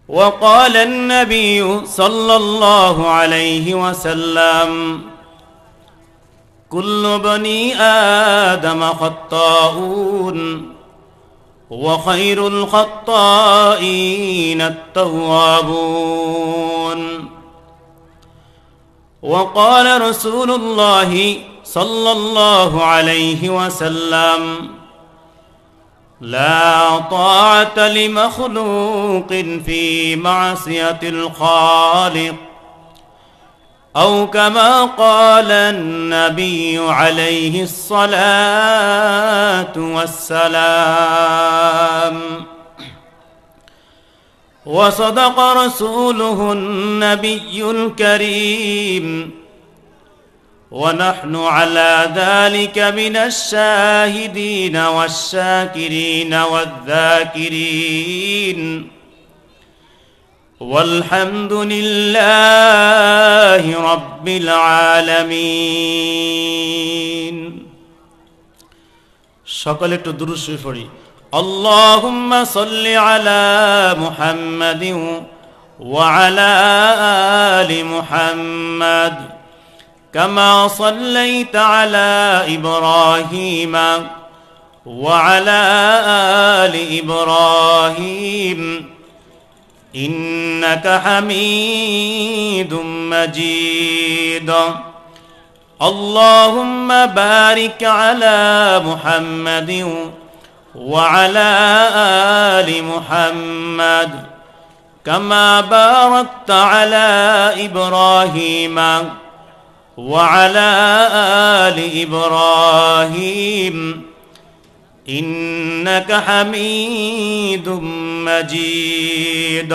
وقال النبي صلى الله عليه وسلم كل بني آدم خطاؤون وخير الخطائين التوابون. وقال رسول الله صلى الله عليه وسلم لا طاعة لمخلوق في معصية الخالق، أو كما قال النبي عليه الصلاة والسلام. وصدق رسوله النبي الكريم، ونحن على ذلك من الشاهدين والشاكرين والذاكرين، والحمد لله رب العالمين. সকলে একটু দুরূদ শরীফ পড়ি। اللهم صل على محمد وعلى آل محمد كما صليت على إبراهيم وعلى آل إبراهيم إنك حميد مجيد. اللهم بارك على محمد وعلى آل محمد كما باركت على إبراهيم وعلى آل إبراهيم إنك حميد مجيد.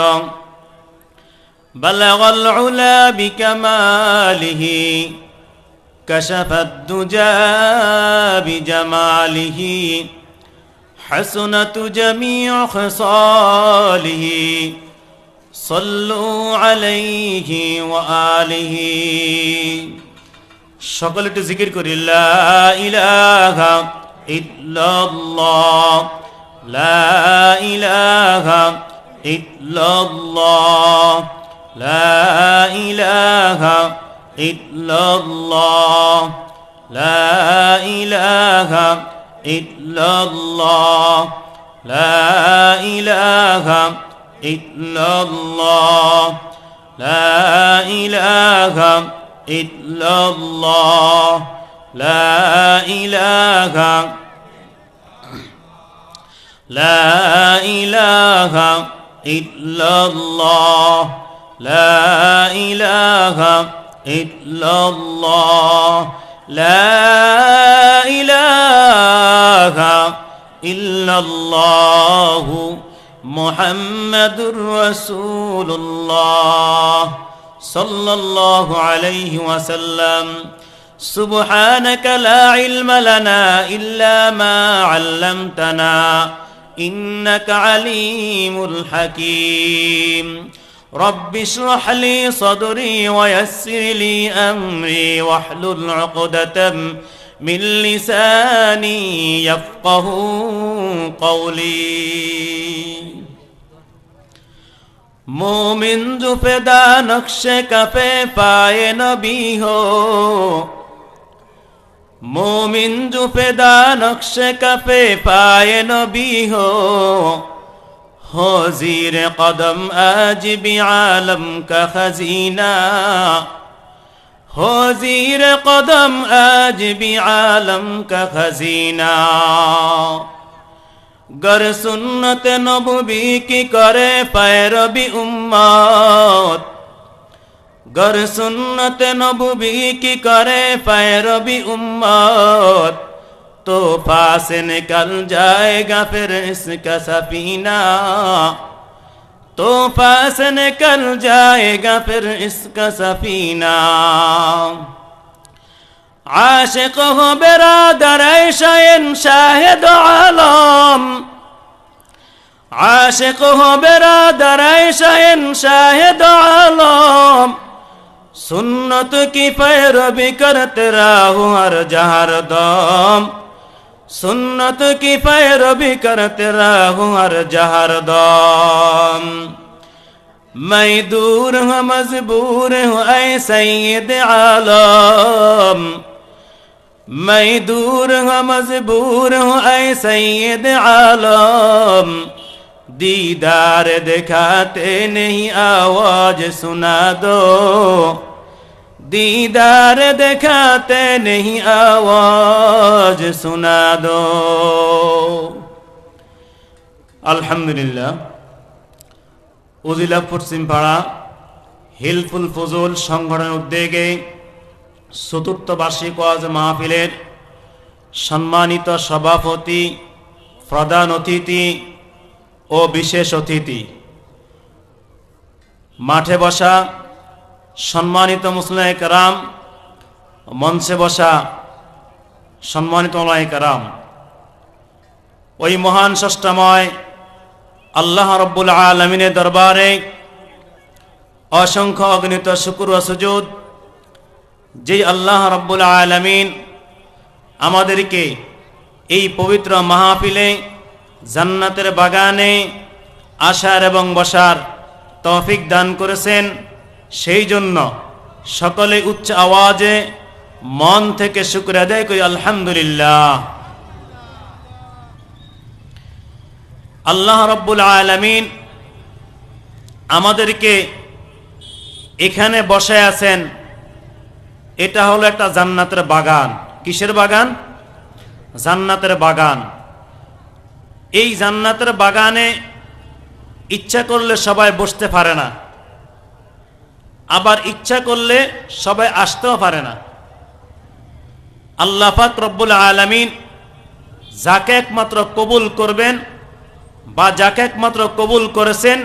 بلغ العلا بكماله كشف الدجى بجماله حسنت جميع خصاله صلوا عليه وآله. সকলে একটু জিকির করি লা ইলাহা ইল্লাল্লাহ লা ইলাহা ইল্লাল্লাহ লা ইলাহা ইল্লাল্লাহ লা ইলাহা ইল্লাল্লাহ লা ইলাহা ইল্লাল্লাহ লা ইলাহা ইল্লাল্লাহ লা ইলাহা লা ইলাহা ইল্লাল্লাহ লা ইলাহা ইল্লাল্লাহ লা ইলাহা ইল্লাল্লাহ মুহাম্মাদুর রাসূলুল্লাহ সাল্লাল্লাহু আলাইহি ওয়াসাল্লাম। سبحانك لا علم لنا إلا ما علمتنا إنك عليم الحكيم. رب اشرح لي صدري ويسر لي أمري واحلل عقدة من لساني يفقه قولي. مومن جو فدا نقش کفے پائے نبی ہو، مومن جو فدا نقش کفے پائے نبی ہو زیر قدم آج بھی عالم کا خزینہ، ہو زیر قدم آج بھی عالم کا خزینہ. گر سنت نبوی کی کرے پیروی امت، گر سنت نبوی کی کرے پیروی امت، تو پاس نکل جائے گا پھر اس کا سفینہ، تو پاس نکل جائے گا پھر اس کا سفینہ. عاشق ہو برادر شین شاہد عالم، عاشق ہو برادر شین شاہد عالم، سنت کی پیروی کرتے رہو ہر جہر دم، सुन्नत की पैरवी करते रहूं हर जहर दम। मैं दूर हूँ मजबूर हूँ ऐ सैयद आलम, मैं दूर हूँ मजबूर हूँ ऐ सैयद आलम। दीदार दिखाते नहीं आवाज सुना दो, दीदार दिखाते नहीं आवाज सुना दो। अल्हम्दुलिल्लाह उजिला पश्चिमपाड़ा हिलफुल फजुल संगठन उद्योगे चतुर्थ बार्षिक ওয়াজ মাহফিলের সম্মানিত সভাপতি, প্রধান অতিথি ও বিশেষ অতিথি, মাঠে বসা সম্মানিত মুসলিম کرام, মঞ্চে বসা সম্মানিত ওলামায়ে کرام, ওই মহান স্রষ্টাময় আল্লাহ রাব্বুল আলামিনের দরবারে অসংখ্য অগণিত শুকর ও সুজুদ, যে আল্লাহ রাব্বুল আলামিন আমাদেরকে এই পবিত্র মাহফিলে জান্নাতের বাগানে আসার এবং বসার তৌফিক দান করেছেন। সেই জন্য সকলে উচ্চ আওয়াজে মন থেকে শুকর আদায় করি আলহামদুলিল্লাহ। আল্লাহ রাব্বুল আলামিন আমাদেরকে এখানে বসে আছেন, এটা হলো একটা জান্নাতের বাগান। কিসের বাগান? জান্নাতের বাগান। এই জান্নাতের বাগানে ইচ্ছা করলে সবাই বসতে পারে না, আবার ইচ্ছা করলে সবাই আসতেও পারে না। আল্লাহ পাক রব্বুল আলামিন যাকে একমাত্র কবুল করবেন বা যাকে একমাত্র কবুল করেছেন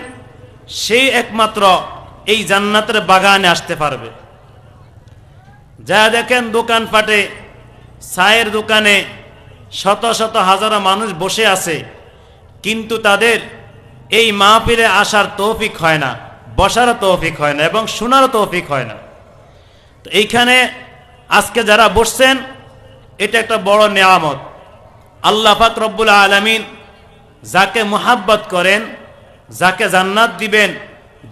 সেই একমাত্র এই জান্নাতের বাগানে আসতে পারবে। যা দেখেন দোকানপাটে, চায়ের দোকানে শত শত হাজার মানুষ বসে আছে, কিন্তু তাদের এই মাহফিলে আসার তৌফিক হয় না, বসার তৌফিক হয় না এবং শোনার তৌফিক হয় না। তো এইখানে আজকে যারা বসছেন এটা একটা বড় নিয়ামত। আল্লাহ পাক রব্বুল আলামিন যাকে মুহাব্বত করেন, যাকে জান্নাত দিবেন,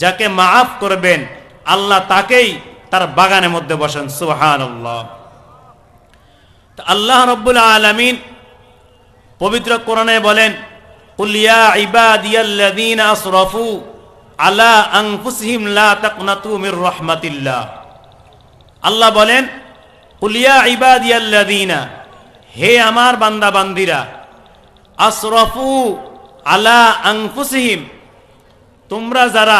যাকে মাফ করবেন, আল্লাহ তাকেই তার বাগানের মধ্যে বসেন। সুবহানাল্লাহ। তো আল্লাহ রব্বুল আলামিন পবিত্র কোরআনে বলেন, কুল ইয়া ইবাদিয়াল্লাযীনা আসরাফু আলা আনফুসিহিম লা তাকনাতু মির রাহমাতিল্লাহ। আল্লাহ বলেন, কুল ইয়া ইবাদিয়াল্লাযীনা, হে আমার বান্দা বান্দিরা, আসরাফু আলা আনফুসিহিম, তোমরা যারা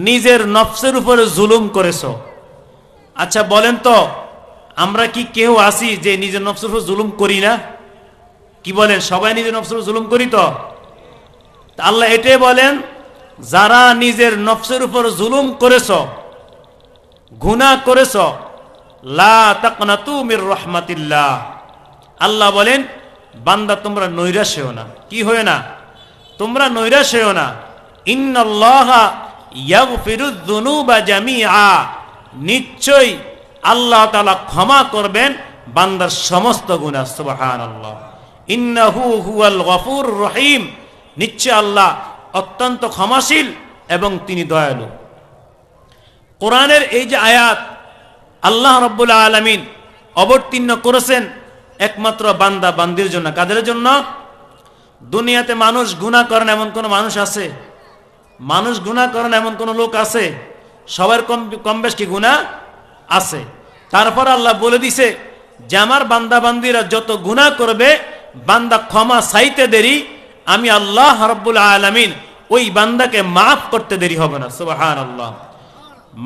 নিজের নফসের উপরে জুলুম করেছো। আচ্ছা বলেন তো, আমরা কি কেউ আছি যে নিজের নফসের উপর জুলুম করি না? কি বলেন? সবাই নিজের নফসের উপর জুলুম করি তো? আল্লাহ এটাই বলেন, যারা নিজের নফসের উপর জুলুম করেছো, গুনাহ করেছো, লা তাকনাতু মির রাহমাতিল্লাহ, আল্লাহ বলেন বান্দা তোমরা নৈরাশ হও না। কি হয় না? তোমরা নৈরাশ হও না। ইন্নাল্লাহা ইয়াগফিরুয যুনুবা জামিআ, নিশ্চয়ই আল্লাহ তাআলা ক্ষমা করবেন বান্দার সমস্ত গুনাহ। সুবহানাল্লাহ। ইন্নাহু হুয়াল গফুরুর রহিম, নিশ্চয় আল্লাহ অত্যন্ত ক্ষমাশীল এবং তিনি দয়ালু। কোরআনের এই যে আয়াত আল্লাহ রাব্বুল আলামিন অবতীর্ণ করেছেন একমাত্র বান্দা বান্দির জন্য। কাদের জন্য? দুনিয়াতে মানুষ গুনাহ করেন এমন কোন মানুষ আছে? মানুষ গুনাহ করেন এমন কোন লোক আছে? সবার কম বেশ কি গুনাহ আছে। তারপর আল্লাহ বলে দিছে যে আমার বান্দা বান্দিরা যত গুনাহ করবে, বান্দা ক্ষমা চাইতে দেরি, আমি আল্লাহ রাব্বুল আলামিন ওই বান্দাকে মাফ করতে দেরি হবে না। সুবহানাল্লাহ।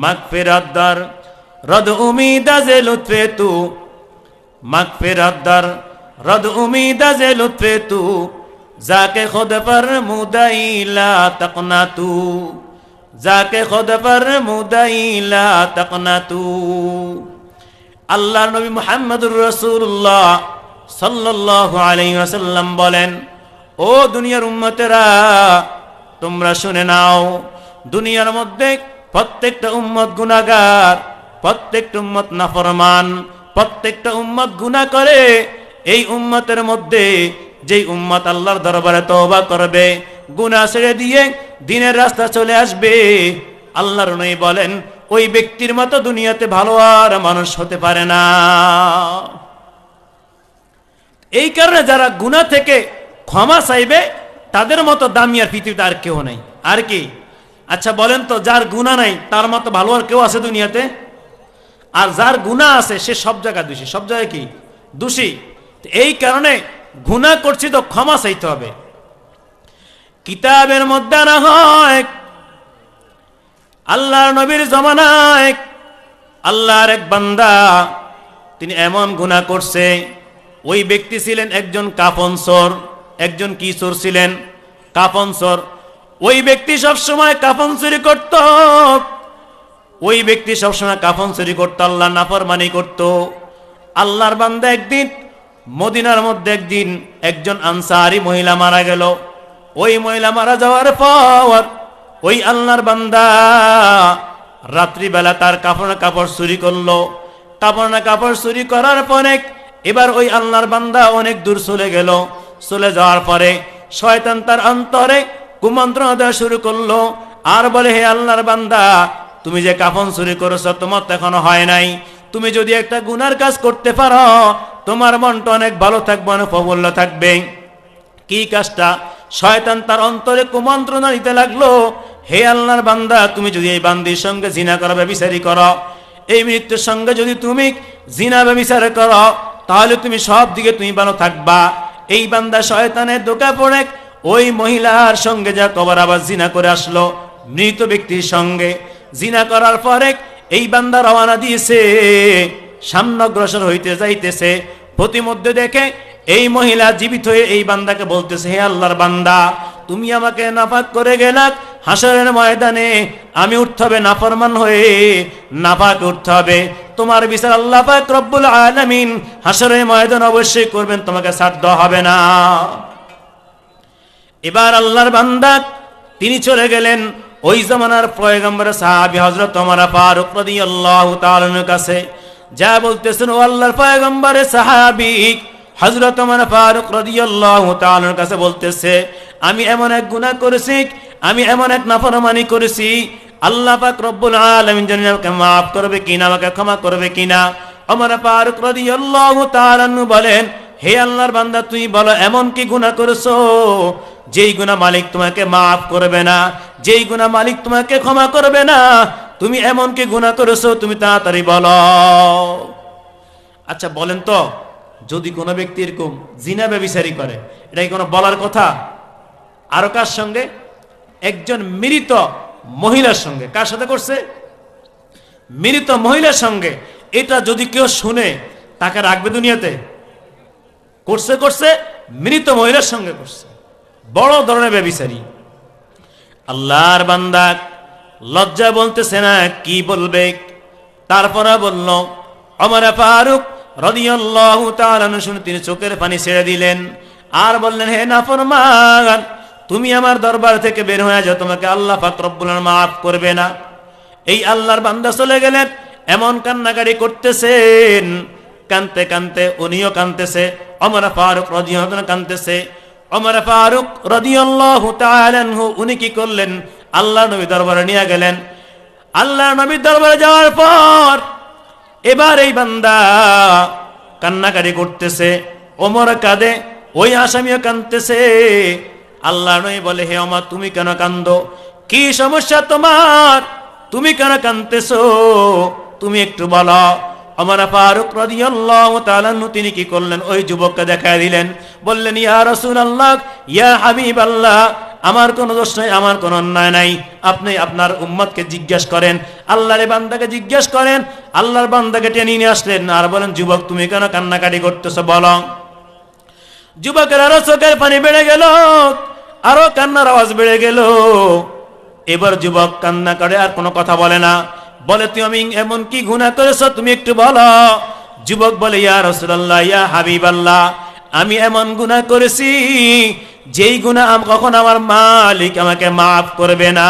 মাগফিরাত দার রদ উমিদা যে লুৎফে তু, মাগফিরাত দার রদ উমিদা যে লুৎফে তু, যাকে খুদ पर মুদাইলা তাকনাতু, যাকে খুদ पर মুদাইলা তাকনাতু। আল্লাহর নবী মুহাম্মদুর রাসূলুল্লাহ সাল্লাল্লাহু আলাইহি ওয়াসাল্লাম বলেন, ও দুনিয়ার উম্মতেরা তোমরা শুনে নাও, দুনিয়ার মধ্যে প্রত্যেকটা উম্মত গুনাহগার, প্রত্যেকটা উম্মত নাফরমান, প্রত্যেকটা উম্মত গুনাহ করে, এই উম্মতের মধ্যে যেই উম্মত আল্লাহর দরবারে তওবা করবে, গুনাহ ছেড়ে দিয়ে দ্বীনের রাস্তা চলে আসবে, আল্লাহর নবী বলেন ওই ব্যক্তির মতো দুনিয়াতে ভালো আর মানুষ হতে পারে না। এই কারণে যারা গুনাহ থেকে ক্ষমা চাইবে তাদের মতো দামি আর পৃথিবীতে আর কেউ নাই। আর কি? আচ্ছা বলেন তো, যার গুনাহ নাই তার মতো ভালো আর কেউ আছে দুনিয়াতে? আর যার গুনাহ আছে সে সব জায়গায় দোষী। সব জায়গায় কি? দোষী। এই কারণে গুনাহ করছি তো ক্ষমা চাইতে হবে। কিতাবের মধ্যে না হয় আল্লাহর নবীর জমানায় আল্লাহর এক বান্দা তিনি এমন গুনাহ করছে, ওই ব্যক্তি ছিলেন একজন কাফন চোর। একজন কি চোর ছিলেন? কাফন চোর। ওই ব্যক্তি সবসময় কাফন চুরি করত। ওই ব্যক্তি সবসময় কাফন চুরি করত, আল্লাহ নাফরমানি করত। আল্লাহর বান্দা একদিন মদিনার মধ্যে একদিন একজন আনসারি মহিলা মারা গেল। ওই মহিলা মারা যাওয়ার পর ওই আল্লাহর বান্দা রাত্রিবেলা তার কাপড় চুরি করলো। কাপড় চুরি করার পরে এবার ওই আল্লাহর বান্দা অনেক দূর চলে গেল। চলে যাওয়ার পরে শয়তান তার অন্তরে কুমন্ত্রণা দেওয়া শুরু করলো, আর বলে, হে আল্লাহর বান্দা, তুমি যে কাফন চুরি করেছ তোমার তো এখনো হয় নাই। তুমি যদি একটা গুনার কাজ করতে পারো তোমার মনটা অনেক ভালো থাকবে, অনেক প্রফুল্ল থাকবে। কি কাজটা? শয়তান তার অন্তরে কুমন্ত্রণা দিতে লাগলো, হে আল্লাহর বান্দা, তুমি যদি এই বান্দির সঙ্গে জিনা করা ব্যভিচারী করো, এই মৃত্যুর সঙ্গে যদি তুমি জিনা ব্যভিচার করো তাহলে তুমি সব দিকে তুমি ভালো থাকবা। এই বান্দা শয়তানের ধোঁকা পড়ে ওই মহিলার সঙ্গে যা কবর আবার জিনা করে আসলো, মৃত ব্যক্তির সঙ্গে জিনা করার পরে এই বান্দা রওনা দিয়েছে, সামনে অগ্রসর হইতে যাইতেছে। প্রতিমধ্যে দেখে এই মহিলা জীবিত হয়ে এই বান্দাকে বলতেছে, হে আল্লাহর বান্দা, তুমি আমাকে নাপাক করে গেলা, হাসরের ময়দানে আমি উঠতে হবে নাফরমান হয়ে, নাপাক উঠতে হবে। তোমার বিচার আল্লাহ পাক রব্বুল আলামিন হাসরের ময়দান অবশ্যই করবেন, তোমাকে ছাড় দেওয়া হবে না। এবার আল্লাহর বান্দা তিনি চলে গেলেন ওই জামানার পয়গম্বর সাহাবী হযরত ওমর ফারুক রাদিয়াল্লাহু তাআলা এর কাছে। যা বলতেছেন, ও আল্লাহর পয়গম্বরের সাহাবী হযরত ওমর ফারুক রাদিয়াল্লাহু তাআলা এর কাছে বলতেছে, আমি এমন এক গুনাহ করেছি, আমি এমন এক নাফরমানি করেছি, আল্লাহ পাক রব্বুল আলামিন জানেন আমাকে maaf করবে কিনা, আমাকে ক্ষমা করবে কিনা। ওমর ফারুক রাদিয়াল্লাহু তাআলা বলেন, হে আল্লাহর বান্দা, তুই বলো এমন কি গুনাহ করেছো যেই গুনাহ মালিক তোমাকে maaf করবে না, যেই গুনাহ মালিক তোমাকে ক্ষমা করবে না? তুমি এমন কি গুনাহ করেছো, তুমি তাড়াতাড়ি বলো। আচ্ছা বলেন তো, যদি কোনো ব্যক্তি এরকম জিনা ব্যভিচারী করে, এটা কি কোনো বলার কথা? আরো কার সঙ্গে? একজন মৃত মহিলার সঙ্গে। কার সাথে করছে? মৃত মহিলার সঙ্গে। এটা যদি কেউ শুনে তাকে রাখবে দুনিয়াতে? করছে মৃত মহিলার সঙ্গে করছে, বড় ধরনের ব্যভিচারী। আল্লাহর বান্দা লজ্জা বলতেছে না, কি বলবে। তারপরে বলল, ওমর ফারুক রাদিয়াল্লাহু তাআলা শুনে তিনি চোখের পানি ছেড়ে দিলেন, আর বললেন, হে নাফরমান, তুমি আমার দরবার থেকে বের হয়ে যাও, তোমাকে আল্লাহ পাক রব্বুল আলামিন maaf করবে না। এই আল্লাহর বান্দা চলে গেলেন, এমন কান্নাকারি করতেছেন, কানতে কানতে উনিও কানতেছে, ওমর ফারুক রাদিয়াল্লাহু তাআলা কানতেছে। ওমর ফারুক রাদিয়াল্লাহু তাআলা আনহু উনি কি করলেন? আল্লাহর নবী দরবারে নিয়ে গেলেন। আল্লাহর নবীর দরবারে যাওয়ার পর এবার এই বান্দা কান্নাকারি করতেছে, ওমর কাঁদে, ওই আসামিও কাঁদতেছে। আল্লাহর নবী বলে, হে ওমর, তুমি কেন কান্দো? কি সমস্যা তোমার? তুমি কেন কাঁদতেছো? তুমি একটু বলো। ওমর ফারুক রাদিয়াল্লাহু তাআলা তিনি কি করলেন? ওই যুবককে দেখায় দিলেন, বললেন, ইয়া রাসূলুল্লাহ, ইয়া হাবিবাল্লাহ, আমার কোনো দোষ নাই, আমার কোনো অন্যায় নাই, আপনি আপনার উম্মতকে জিজ্ঞেস করেন, আল্লাহর বান্দাকে জিজ্ঞেস করেন। আল্লাহর বান্দাকে টেনে নিয়ে আসলেন, আর বলেন, যুবক তুমি কেন কান্নাকাটি করতেছো, বলো। যুবকের আরো চোখের পানি বেড়ে গেল, আরো কান্নার আওয়াজ বেড়ে গেল। এবার যুবক কান্না করে, আর কোনো কথা বলে না। বলে, তুমি এমন কি গুনাহ করেছো, তুমি একটু বলো। যুবক বলে, ইয়া রাসূলুল্লাহ, ইয়া হাবিবাল্লাহ, আমি এমন গুনাহ করেছি যেই গুনাহ কখন আমার মালিক আমাকে maaf করবে না।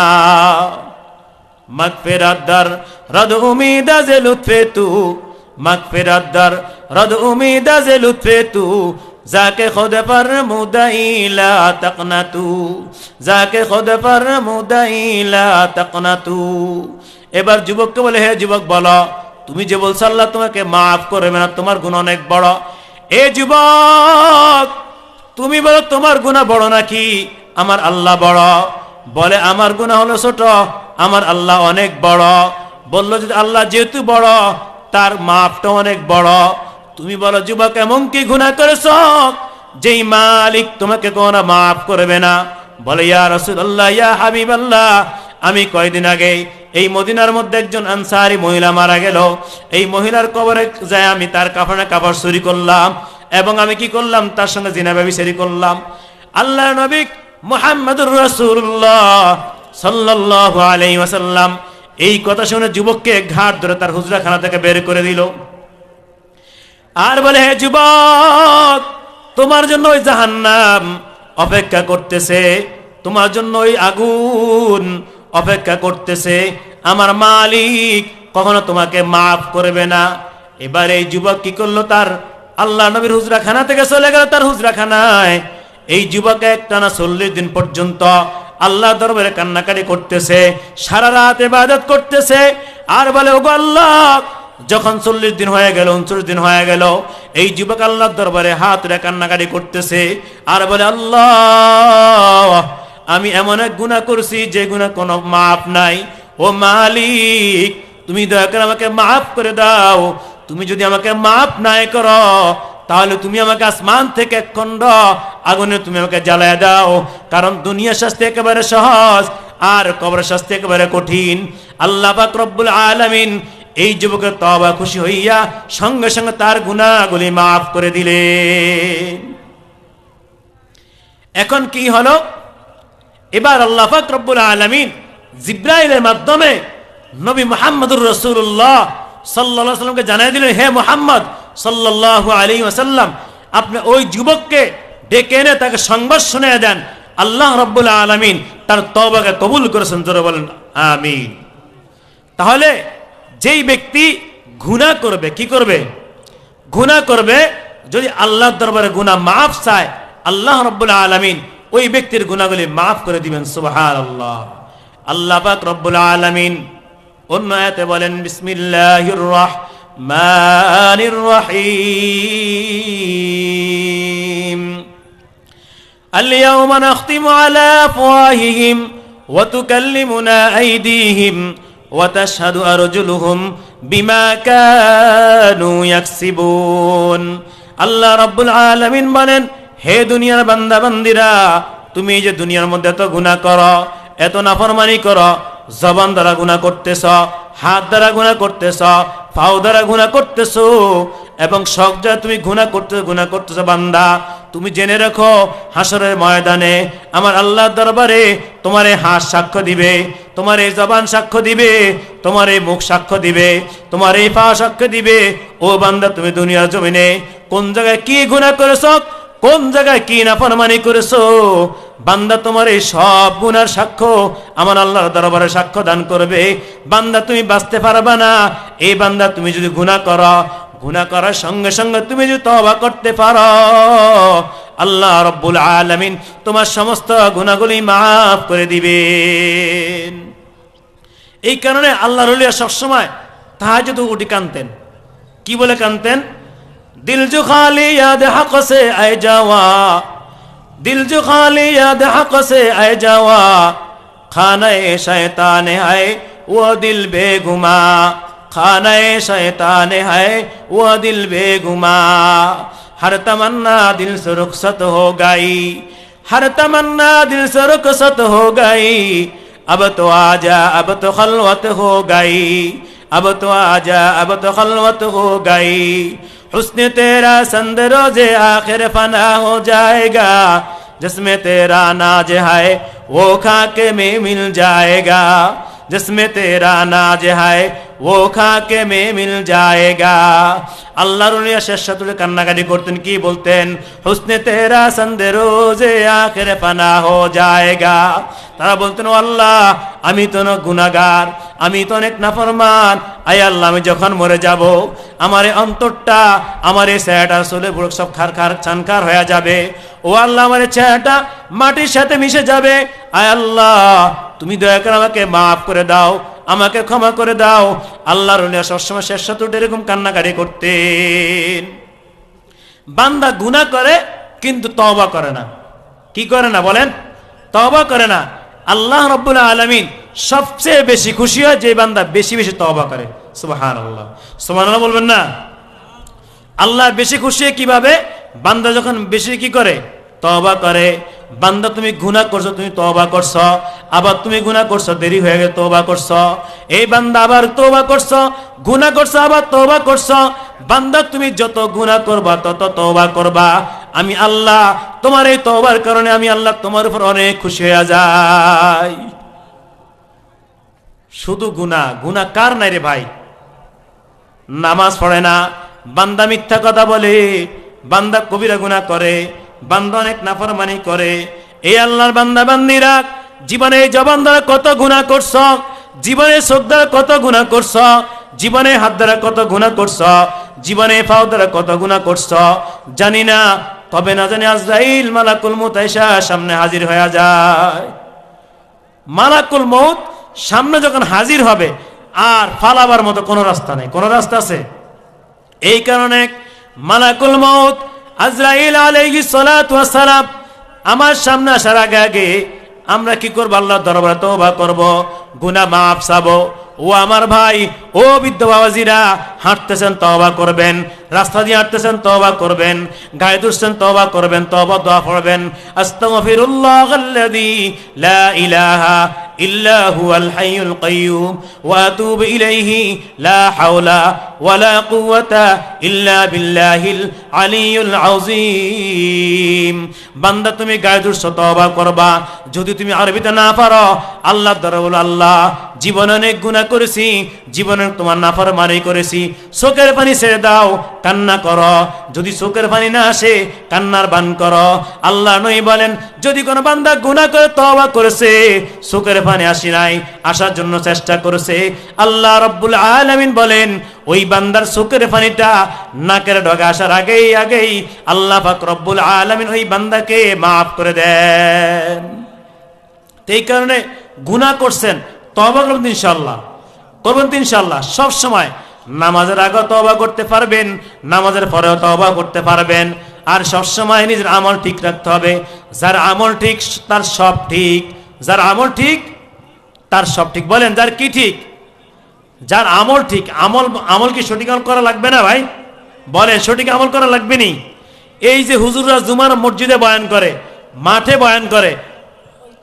মাগফিরাত দার রাদ উমিদ আজ লুৎফে তু মাগফিরাত দার রদ উমিদ আজে লুৎফে তু যাকে খুদ ফরমুদাইলা তাকনাতু যাকে খুদ ফরমুদাইলা তাকনাতু। এবার যুবককে বলে, হে যুবক বলো, তুমি যে বলছো আল্লাহ তোমাকে মাফ করবে না, তোমার গুনাহ অনেক বড়। এ যুবক, তুমি বলো তোমার গুনাহ বড় নাকি আমার আল্লাহ বড়? বলে আমার গুনাহ হলো ছোট, আমার আল্লাহ অনেক বড়। বললো যে আল্লাহ যেহেতু বড়, তার মাপটা অনেক বড়। তুমি বলো যুবক এমন কি গুনাহ করেছ যেই মালিক তোমাকে কোনো মাফ করবে না? বলে ইয়া রাসূলুল্লাহ, ইয়া হাবিবাল্লাহ, আমি কয়দিন আগে এই মদিনার মধ্যে একজন আনসারী মহিলা মারা গেল। এই মহিলার কবরে যায় আমি তার কাফনে কাপড় চুরি করলাম এবং আমি কি করলাম, তার সঙ্গে জিনা ব্যভিচারী করলাম। আল্লাহর নবী মুহাম্মদুর রাসূলুল্লাহ সাল্লাল্লাহু আলাইহি ওয়াসাল্লাম এই কথা শুনে যুবককে ঘাট ধরে তার হুজরাখানা থেকে বের করে দিল। আর বলে, হে যুবক, তোমার জন্য ওই জাহান্নাম অপেক্ষা করতেছে, তোমার জন্য ওই আগুন অপেক্ষা করতেছে। আমার মালিক কখনো তোমাকে মাফ করবে না। এবার এই যুবক কি করলো, তার আল্লাহ নবীর হুজরাখানা থেকে চলে গেল তার হুজরাখানায়। এই যুবক একটানা 40 দিন পর্যন্ত আল্লাহ দরবারে কান্নাকাটি করতেছে, সারা রাত ইবাদত করতেছে। আর বলে, ওগো আল্লাহ, যখন 40 দিন হয়ে গেল, 39 দিন হয়ে গেল, এই যুবক আল্লাহর দরবারে হাত রে কান্নাকাটি করতেছে। আর বলে, আল্লাহ, আমি এমন এক গুনাহ করছি যে গুনাহ কোনো মাপ নাই। ও মালিক, তুমি দয়া করে আমাকে মাফ করে দাও। তুমি যদি আমাকে মাফ নাই করো, তাহলে তুমি আমাকে আসমান থেকে এক খণ্ড আগুনে তুমি আমাকে জ্বালায় দাও। কারণ দুনিয়া শাস্তি একেবারে সহজ, আর কবর শাস্তি একেবারে কঠিন। আল্লাহ পাক রব্বুল আলামিন এই যুবকের তওবা খুশি হইয়া সঙ্গে সঙ্গে তার গুনাহগুলি মাফ করে দিলেন। এখন কি হলো, এবার আল্লাহ পাক রব্বুল আলামিন জিবরাইলের মাধ্যমে নবী মুহাম্মদুর রাসূলুল্লাহ সাল্লাল্লাহু আলাইহি ওয়াসাল্লামকে জানাই দিলেন, হে মুহাম্মদ সাল্লাল্লাহু আলাইহি ওয়াসাল্লাম, আপনি ওই যুবককে ডেকে এনে তাকে সংবাদ শুনিয়ে দেন আল্লাহ রাব্বুল আলামিন তার তওবাকে কবুল করেছেন। জোরে বলেন আমিন। তাহলে যেই ব্যক্তি গুনাহ করবে, কি করবে? গুনাহ করবে। যদি আল্লাহর দরবারে গুনাহ মাফ চায়, আল্লাহ রাব্বুল আলামিন ওই ব্যক্তির গুনাহগুলি মাফ করে দিবেন। সুবহানাল্লাহ। আল্লাহ পাক রব্বুল আলামিন অন্য আয়াতে বলেন, বিসমিল্লাহির রাহমানির রহিম, আল-ইয়াওমা নাখতিমু আলা আফওয়াহিহিম ওয়া তুকাল্লিমুনা আইদিহিম ওয়া তাশহাদু আরজুলুহুম বিমা কানু ইয়াকসিবুন। আল্লাহ রাব্বুল আলামিন বলেন, হে দুনিয়ার বান্দা বান্দিরা, তুমি যে দুনিয়ার মধ্যে এত গুনাহ করো, এত নাফরমানি করো, জবান দ্বারা গুনাহ করতেছ, হাত দ্বারা গুনাহ করতেছ, পাও দ্বারা গুনাহ করতেছ, এবং সব দ্বারা তুমি গুনাহ করতেছ বান্দা, তুমি জেনে রাখো হাসরের ময়দানে আমার আল্লাহর দরবারে তোমার এই হাত সাক্ষ্য দিবে, তোমার এই জবান সাক্ষ্য দিবে, তোমার এই মুখ সাক্ষ্য দিবে, তোমার এই পা সাক্ষ্য দিবে। ও বান্দা, তুমি দুনিয়ার জমিনে কোন জায়গায় কি গুনাহ করেছ, কোন জায়গায় কি নাফরমানি করেছো, বান্দা তোমার এই সব গুনার সাক্ষ্য আমার আল্লাহর দরবারে সাক্ষ্য দান করবে। বান্দা তুমি বাঁচতে পারবা না। এই বান্দা, তুমি যদি গুনাহ করো, গুনাহ করার সঙ্গে সঙ্গে তুমি যদি তওবা করতে পারো, আল্লাহ রাব্বুল আলামিন তোমার সমস্ত গুনাহগুলি মাফ করে দিবেন। এই কারণে আল্লাহর ওলিরা সবসময় তাহাজ্জুদে উঠে কাঁদতেন। কি বলে কাঁদতেন? दिल जो खाली याद हक से आए जावा, दिल जो खाली याद हक से आए जावा, खाने शैतान है वो दिल बेगुमा, खाने शैतान है वो दिल बेगुमा। हर तमन्ना दिल से रुखसत हो गई, हर तमन्ना दिल से रुखसत हो गई, अब तो आजा अब तो खलवत हो गई, अब तो आजा अब तो खलवत हो गई। हुस्न तेरा संद रोज़े आखिर फना हो जाएगा, जिसमें तेरा नाज है वो खाके में मिल जाएगा, जिसमें तेरा नाज है वो खाके में मिल जाएगा। আল্লাহর ওলিরা শেষাতুলে কান্নাকাটি করতেন, কি বলতেন? হুসনে তেরা সন্দে রোজে আখিরে ফানা হো জায়েগা। তারা বলতেন, ও আল্লাহ, আমি তো গুনাহগার, আমি তো অনেক নাফরমান, আয় আল্লাহ আমি যখন মরে যাব আমার এই অন্তরটা, আমার এই চেহারাটা চলে পুরো সব খারখার ছানখার হয়ে যাবে। ও আল্লাহ আমার এই চেহারাটা মাটির সাথে মিশে যাবে। আয় আল্লাহ তুমি দয়া করে আমাকে মাফ করে দাও, আমাকে ক্ষমা করে দাও। আল্লাহর ওলি সবসময় শেষ রাতে এরকম কান্নাকাটি করতেন। বান্দা গুনাহ করে কিন্তু তওবা করে না। কি করে না বলেন? তওবা করে না। আল্লাহ রাব্বুল আলামিন সবচেয়ে বেশি খুশি হয় যে বান্দা বেশি বেশি তওবা করে। সুবহানাল্লাহ, সুবহানাল্লাহ বলবেন না? আল্লাহ বেশি খুশি হয় কিভাবে? বান্দা যখন বেশি কি করে? তওবা করে। বান্দা তুমি গুনাহ করছো, তুমি তওবা করছো, আবার তুমি গুনাহ করছো, দেরি হয়ে গেছে তওবা করছো। এই বান্দা আবার তওবা করছো, গুনাহ করছো, আবার তওবা করছো। বান্দা তুমি যত গুনাহ করবা তত তওবা করবা, আমি আল্লাহ তোমার এই তওবার কারণে আমি আল্লাহ তোমার উপর অনেক খুশি হয়ে যাই। শুধু গুনাহ, গুনাহ কার নাই রে ভাই? নামাজ পড়ে না, বান্দা মিথ্যা কথা বলে, বান্দা কবিরা গুনাহ করে, বান্দা অনেক নাফরমানি করে। এই আল্লাহর বান্দা বান্দিরা জীবনে এই জবান দ্বারা কত গুনাহ করছ, জীবনে চোখ দ্বারা কত গুনাহ করছ, জীবনে হাত দ্বারা কত গুনাহ করছ, জীবনে পাও দ্বারা কত গুনাহ করছ জানি না। তবে না জানি আজরাইল মালাকুল মউত আইসা সামনে হাজির হয়ে যায়। মালাকুল মউত সামনে যখন হাজির হবে আর ফালাবার মতো কোনো রাস্তা নেই। কোনো রাস্তা আছে? এই কারণে মালাকুল মউত আজরাইল আলাইহিস সালাতু ওয়াস সালাম আমার সামনে আসার আগে আগে আমরা কি করব? আল্লাহর দরবারে তওবা করব, গুনাহ মাফ চাবো। ও আমার ভাই, ও বৃদ্ধ বাবাজিরা, হাঁটতেছেন তওবা করবেন, রাস্তা দিয়ে হাঁটতেছেন তওবা করবেন, গায়ে দুসছেন তওবা করবেন, তওবা দোয়া পড়বেন। আস্তাগফিরুল্লাহাল্লাযী লা ইলাহা ইল্লা হুয়াল হাইয়ুল কাইয়্যুম ওয়া আতুবু ইলাইহি লা হাওলা ওয়ালা কুওয়াতা ইল্লা বিল্লাহিল আলিয়্যুল আযীম। বান্দা তুমি গায়ে দুসছো তওবা করবা। যদি তুমি আরবিতে না পারো আল্লাহর দরবারে বলো, আল্লাহ জীবনে অনেক গুনাহ করেছি, জীবনে তোমার নাফরমানি করেছি, চোখের পানি ছেড়ে দাও, কান্না করো। যদি চোখের পানি না আসে কান্নার বান করো। আল্লাহ নবী বলেন যদি কোনো বান্দা গুনাহ করে তওবা করেছে, চোখের পানি আসে নাই, আসার জন্য চেষ্টা করেছে, আল্লাহ রাব্বুল আলামিন বলেন ওই বান্দার চোখের পানিটা নাকের ডগা আসার আগেই আগেই আল্লাহ পাক রব্বুল আলামিন ওই বান্দাকে মাফ করে দেন। এই কারণে গুনাহ করছেন তওবা করবেন ইনশাআল্লাহ, করবেন তো ইনশাআল্লাহ। সব সময় নামাজের আগে তওবা করতে পারবেন, নামাজের পরেও তওবা করতে পারবেন। আর সব সময় নিজের আমল ঠিক রাখতে হবে। যার আমল ঠিক তার সব ঠিক, যার আমল ঠিক তার সব ঠিক। বলেন যার কি ঠিক? যার আমল ঠিক। আমল কি সঠিক আমল করা লাগবে না ভাই? বলেন সঠিক আমল করা লাগবে নি? এই যে হুজুররা জুমার মসজিদে বয়ান করে, মাঠে বয়ান করে,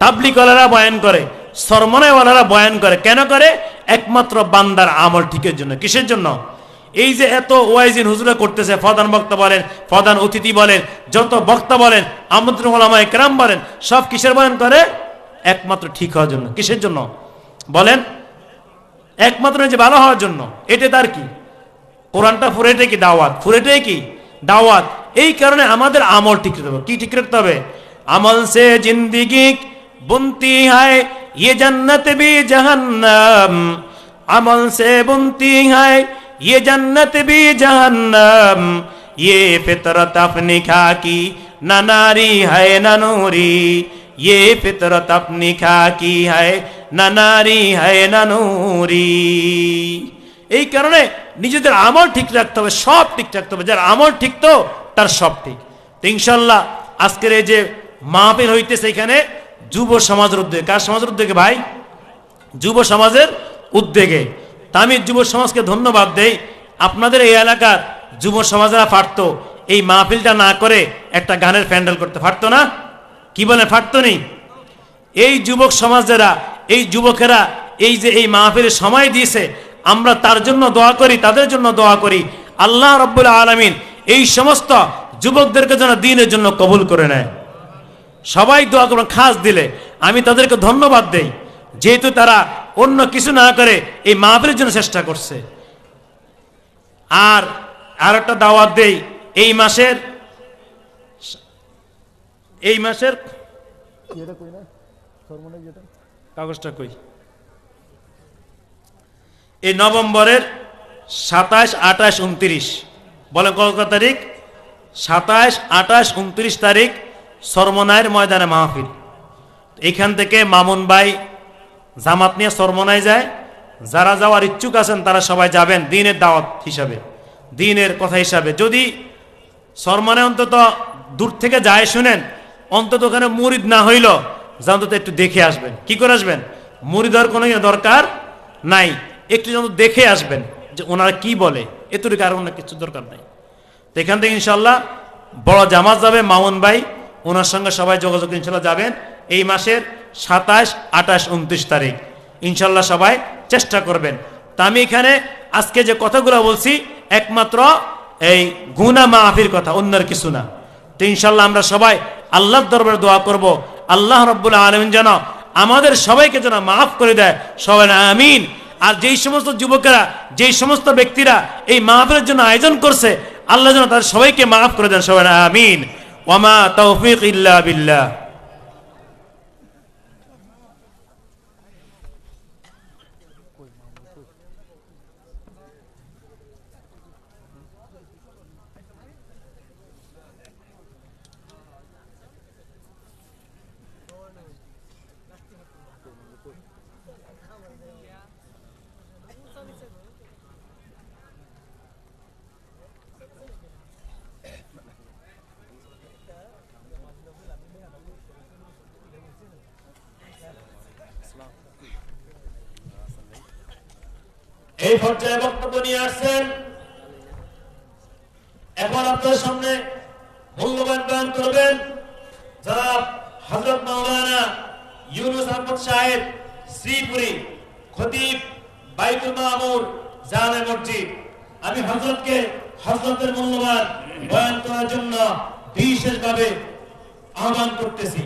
তাবলীগওয়ালারা বয়ান করে, সরমনাওয়ালারা বয়ান করে, কেন করে? একমাত্র বান্দার আমল ঠিকের জন্য। কিসের জন্য? এই যে এত ওয়াইজিন হুজুরা করতেছে, প্রধান বক্তা বলেন, প্রধান অতিথি বলেন, যত বক্তা বলেন, আমন্ত্রণ ওলামায়ে কেরাম বলেন, সব কিসের বয়ান করে? একমাত্র ঠিক হওয়ার জন্য। কিসের জন্য বলেন? একমাত্র যে ভালো হওয়ার জন্য। এটা তার কি? কোরআনটা পুরোটাই কি দাওয়াত? পুরোটাই কি দাওয়াত? এই কারণে আমাদের আমল ঠিক রাখতে হবে। কি ঠিক রাখতে হবে? আমল সে জিন্দিগি বুনতি হায় ये जन्नत भी जहन्नम, अमल से बुनती है ये जन्नत भी जहन्नम, ये फितरत अपनी खाकी न नारी है न नूरी, ये फितरत अपनी खाकी है न नारी है न नूरी। এই কারণে নিজেদের আমল ঠিক রাখতে হবে, সব ঠিক রাখতে হবে। যার আমল ঠিক তো তার সব ঠিক। তো ইনশাআল্লাহ আজকের এই যে মাহফিল হইতেছে এখানে যুব সমাজের উদ্যোগে। কার সমাজের উদ্যোগে ভাই? যুব সমাজের উদ্যোগে। তা আমি যুব সমাজকে ধন্যবাদ দেই। আপনাদের এই এলাকার যুব সমাজেরা পারতো এই মাহফিলটা না করে একটা গানের প্যান্ডেল করতে পারতো না? কি বলে পারতো নি? এই যুবক সমাজেরা, এই যুবকেরা এই যে এই মাহফিলের সময় দিয়েছে, আমরা তার জন্য দোয়া করি, তাদের জন্য দোয়া করি আল্লাহ রাব্বুল আলামিন এই সমস্ত যুবকদেরকে যেন দ্বীনের জন্য কবুল করে নেয়। সবাই দোয়া করবেন। খাস দিলে আমি তাদেরকে ধন্যবাদ দেই, যেহেতু তারা অন্য কিছু না করে এই মাহফিলের জন্য চেষ্টা করছে। আর একটা দাওয়াত দেই, এই মাসের কাগজটা কই, এই নভেম্বরের 27, 28, 29 বলেন কত তারিখ? 27, 28, 29 তারিখ সরমনাইয়ের ময়দানে মাহফিল। এখান থেকে মামুন ভাই জামাত নিয়ে সরমনায় যায়। যারা যাওয়ার ইচ্ছুক আছেন তারা সবাই যাবেন দিনের দাওয়াত হিসাবে, দিনের কথা হিসাবে। যদি সরমনায় অন্তত দূর থেকে যায় শুনেন, অন্তত ওখানে মুরিদ না হইল অন্তত একটু দেখে আসবেন। কি করে আসবেন? মুরিদ হওয়ার কোনো দরকার নাই, একটু যেন দেখে আসবেন যে ওনারা কি বলে, এতটুকু আর অন্য কিছু দরকার নাই। তো এখান থেকে ইনশাল্লাহ বড় জামাত যাবে মামুন ভাই, ওনার সঙ্গে সবাই যোগাযোগ ইনশাল্লাহ যাবেন এই মাসের 27, 28, 29 তারিখ ইনশাল্লাহ সবাই চেষ্টা করবেন। তা আমি এখানে আজকে যে কথাগুলো বলছি একমাত্র এই গুনাহ মাফির কথা, অন্যের কিছু না। তো ইনশাল্লাহ আমরা সবাই আল্লাহর দরবারে দোয়া করব, আল্লাহ রাব্বুল আলামিন যেন আমাদের সবাইকে যেন মাফ করে দেয়, সবাই আমিন। আর যেই সমস্ত যুবকেরা, যেই সমস্ত ব্যক্তিরা এই মাহফিলের জন্য আয়োজন করছে, আল্লাহ যেন তাদের সবাইকে মাফ করে দেন, সবাই আমিন। ওয়ামা তাওফীক ইল্লা বিল্লাহ। এই পর্যায়ে বক্তব্য নিয়ে আসছেন, এখন আপনার সামনে মূল্যবান বয়ান করবেন জনাব হযরত মাওলানা ইউনুস আহমদ সাহেব, শ্রীপুরী, খতিব বাইতুল মামুর জামে মসজিদ। আমি হযরতকে হযরতের মূল্যবান বয়ান করার জন্য বিশেষভাবে আহ্বান করতেছি।